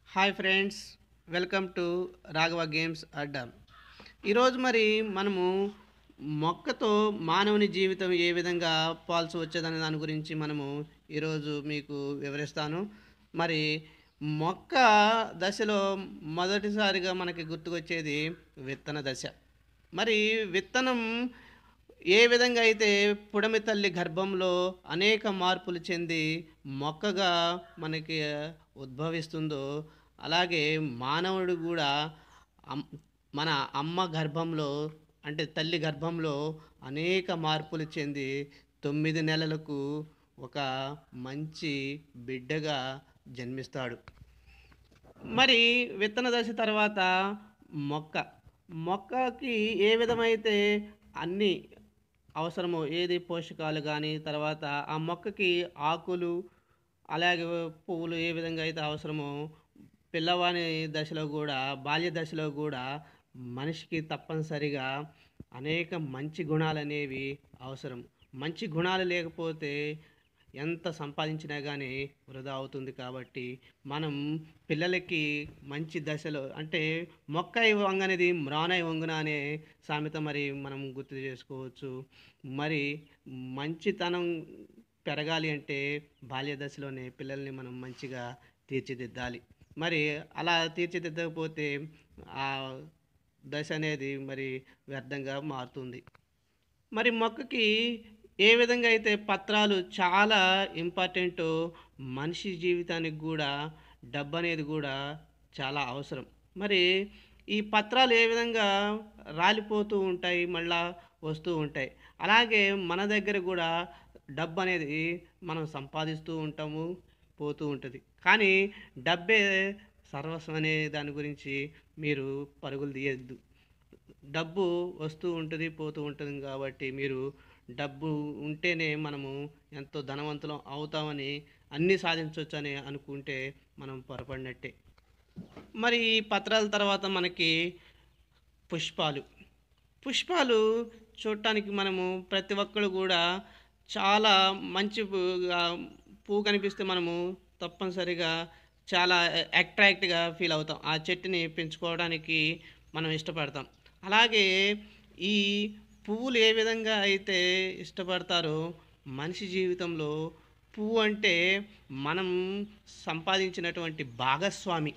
Hi friends, welcome to Raghava games Adda. ఈరోజు మరి మనము మొక్కతో మానవుని జీవితం ఏ విధంగా పోల్చి వచ్చేదనే దాని గురించి మనము ఈరోజు మీకు వివరిస్తాను. మరి మొక్క దశలో మొదటిసారిగా మనకి గుర్తుకొచ్చేది విత్తన దశ. మరి విత్తనం ఏ విధంగా అయితే పుడమి తల్లి గర్భంలో అనేక మార్పులు చెంది మొక్కగా మనకి ఉద్భవిస్తుందో, అలాగే మానవుడు కూడా అమ్- మన అమ్మ గర్భంలో అంటే తల్లి గర్భంలో అనేక మార్పులు చెంది 9 నెలలకు ఒక మంచి బిడ్డగా జన్మిస్తాడు. మరి విత్తన దశ తర్వాత మొక్క మొక్కకి ఏ విధమైతే అన్ని అవసరమో ఏది పోషకాలు కానీ తర్వాత ఆ మొక్కకి ఆకులు అలాగే పువ్వులు ఏ విధంగా అయితే అవసరమో పిల్లవాని దశలో కూడా బాల్య దశలో కూడా మనిషికి తప్పనిసరిగా అనేక మంచి గుణాలు అనేవి అవసరం. మంచి గుణాలు లేకపోతే ఎంత సంపాదించినా కానీ వృధా అవుతుంది. కాబట్టి మనం పిల్లలకి మంచి దశలో అంటే మొక్కై వంగనిది మ్రానై వంగున అనే సామెత మరి మనం గుర్తు చేసుకోవచ్చు. మరి మంచితనం పెరగాలి అంటే బాల్య దశలోనే పిల్లల్ని మనం మంచిగా తీర్చిదిద్దాలి. మరి అలా తీర్చిదిద్దకపోతే ఆ దశ అనేది మరి వ్యర్థంగా మారుతుంది. మరి మొక్కకి ఏ విధంగా అయితే పత్రాలు చాలా ఇంపార్టెంటో మనిషి జీవితానికి కూడా డబ్బు అనేది కూడా చాలా అవసరం. మరి ఈ పత్రాలు ఏ విధంగా రాలిపోతూ ఉంటాయి, మళ్ళా వస్తూ ఉంటాయి. అలాగే మన దగ్గర కూడా డబ్బు అనేది మనం సంపాదిస్తూ ఉంటాము, పోతూ ఉంటుంది. కానీ డబ్బే సర్వస్వం అనే దాని గురించి మీరు పరుగులు తీయద్దు. డబ్బు వస్తూ ఉంటుంది, పోతూ ఉంటుంది. కాబట్టి మీరు డబ్బు ఉంటేనే మనము ఎంతో ధనవంతులం అవుతామని అన్నీ సాధించవచ్చని అనుకుంటే మనం పొరపడినట్టే. మరి ఈ పత్రాల తర్వాత మనకి పుష్పాలు పుష్పాలు చూడటానికి మనము ప్రతి ఒక్కరు కూడా చాలా మంచి పువ్వు కనిపిస్తే మనము తప్పనిసరిగా చాలా అట్రాక్ట్గా ఫీల్ అవుతాం. ఆ చెట్టుని పెంచుకోవడానికి మనం ఇష్టపడతాం. అలాగే ఈ పువ్వులు ఏ విధంగా అయితే ఇష్టపడతారో మనిషి జీవితంలో పువ్వు అంటే మనం సంపాదించినటువంటి భాగస్వామి.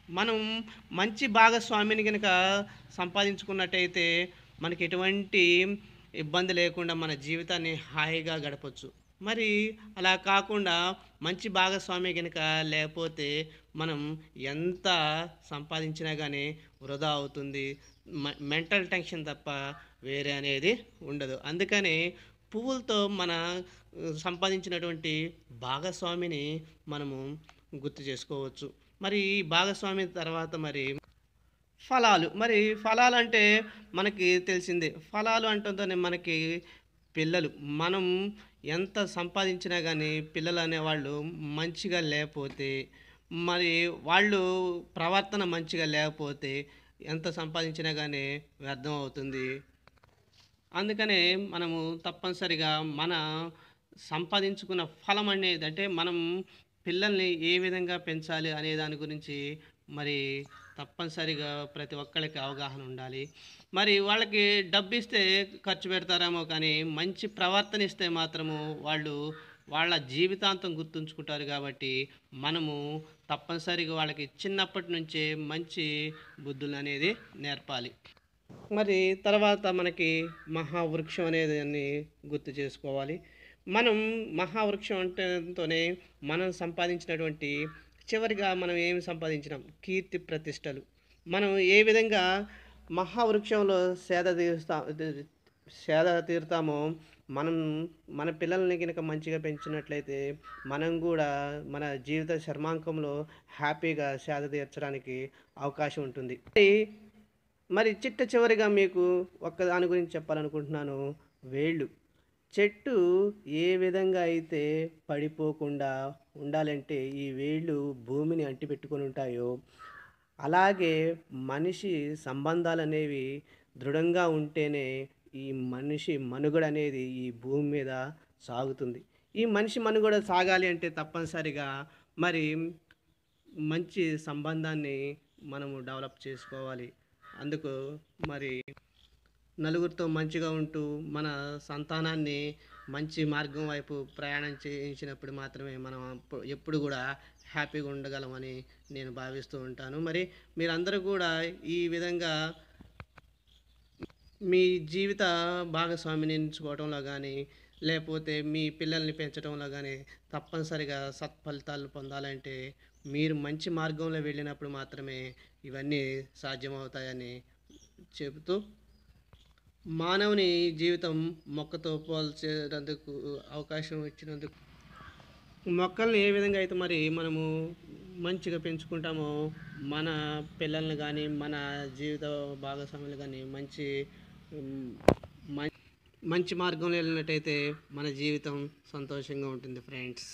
మనం మంచి భాగస్వామిని కనుక సంపాదించుకున్నట్టయితే మనకి ఎటువంటి ఇబ్బంది లేకుండా మన జీవితాన్ని హాయిగా గడపచ్చు. మరి అలా కాకుండా మంచి భాగస్వామి కనుక లేకపోతే మనం ఎంత సంపాదించినా కానీ వృధా అవుతుంది. మెంటల్ టెన్షన్ తప్ప వేరే అనేది ఉండదు. అందుకని పువ్వులతో మన సంపాదించినటువంటి భాగస్వామిని మనము గుర్తు చేసుకోవచ్చు. మరి ఈ భాగస్వామి తర్వాత మరి ఫలాలు అంటే మనకి తెలిసిందే. ఫలాలు అంటుంటేనే మనకి పిల్లలు. మనం ఎంత సంపాదించినా కానీ పిల్లలు అనేవాళ్ళు మంచిగా లేకపోతే, మరి వాళ్ళు ప్రవర్తన మంచిగా లేకపోతే ఎంత సంపాదించినా కానీ వ్యర్థం అవుతుంది. అందుకనే మనము తప్పనిసరిగా మన సంపాదించుకున్న ఫలం అనేది అంటే మనం పిల్లల్ని ఏ విధంగా పెంచాలి అనే దాని గురించి మరి తప్పనిసరిగా ప్రతి ఒక్కరికి అవగాహన ఉండాలి. మరి వాళ్ళకి డబ్బు ఇస్తే ఖర్చు పెడతారేమో కానీ మంచి ప్రవర్తన ఇస్తే మాత్రము వాళ్ళు వాళ్ళ జీవితాంతం గుర్తుంచుకుంటారు. కాబట్టి మనము తప్పనిసరిగా వాళ్ళకి చిన్నప్పటి నుంచే మంచి బుద్ధులు అనేది నేర్పాలి. మరి తర్వాత మనకి మహావృక్షం అనేది దాన్ని గుర్తు చేసుకోవాలి. మనం మహావృక్షం అంటేతోనే మనం సంపాదించినటువంటి చివరిగా మనం ఏమి సంపాదించినాం కీర్తి ప్రతిష్టలు. మనం ఏ విధంగా మహావృక్షంలో సేద తీరుతామో మనం మన పిల్లల్ని కనుక మంచిగా పెంచినట్లయితే మనం కూడా మన జీవిత శర్మాంకంలో హ్యాపీగా సేద తీర్చడానికి అవకాశం ఉంటుంది. మరి చిట్ట చివరిగా మీకు ఒక్క దాని గురించి చెప్పాలనుకుంటున్నాను. వేళ్ళు. చెట్టు ఏ విధంగా అయితే పడిపోకుండా ఉండాలంటే ఈ వేళ్ళు భూమిని అంటిపెట్టుకొని ఉంటాయో, అలాగే మనిషి సంబంధాలు అనేవి దృఢంగా ఉంటేనే ఈ మనిషి మనుగడ అనేది ఈ భూమి మీద సాగుతుంది. ఈ మనిషి మనుగడ సాగాలి అంటే తప్పనిసరిగా మరి మంచి సంబంధాన్ని మనము డెవలప్ చేసుకోవాలి. అందుకు మరి నలుగురితో మంచిగా ఉంటూ మన సంతానాన్ని మంచి మార్గం వైపు ప్రయాణం చేయించినప్పుడు మాత్రమే మనం ఎప్పుడు కూడా హ్యాపీగా ఉండగలమని నేను భావిస్తూ ఉంటాను. మరి మీరందరూ కూడా ఈ విధంగా మీ జీవిత భాగస్వామిని ఎంచుకోవడంలో కానీ, లేకపోతే మీ పిల్లల్ని పెంచడంలో కానీ తప్పనిసరిగా సత్ఫలితాలను పొందాలంటే మీరు మంచి మార్గంలో వెళ్ళినప్పుడు మాత్రమే ఇవన్నీ సాధ్యమవుతాయని చెబుతూ, మానవుని జీవితం మొక్కతో పోల్చేటందుకు అవకాశం ఇచ్చినందుకు, మొక్కల్ని ఏ విధంగా అయితే మరి మనము మంచిగా పెంచుకుంటామో మన పిల్లల్ని కానీ మన జీవిత భాగస్వాములు కానీ ఉమ్, మంచి మార్గంలో వెళ్ళినట్టయితే మన జీవితం సంతోషంగా ఉంటుంది ఫ్రెండ్స్.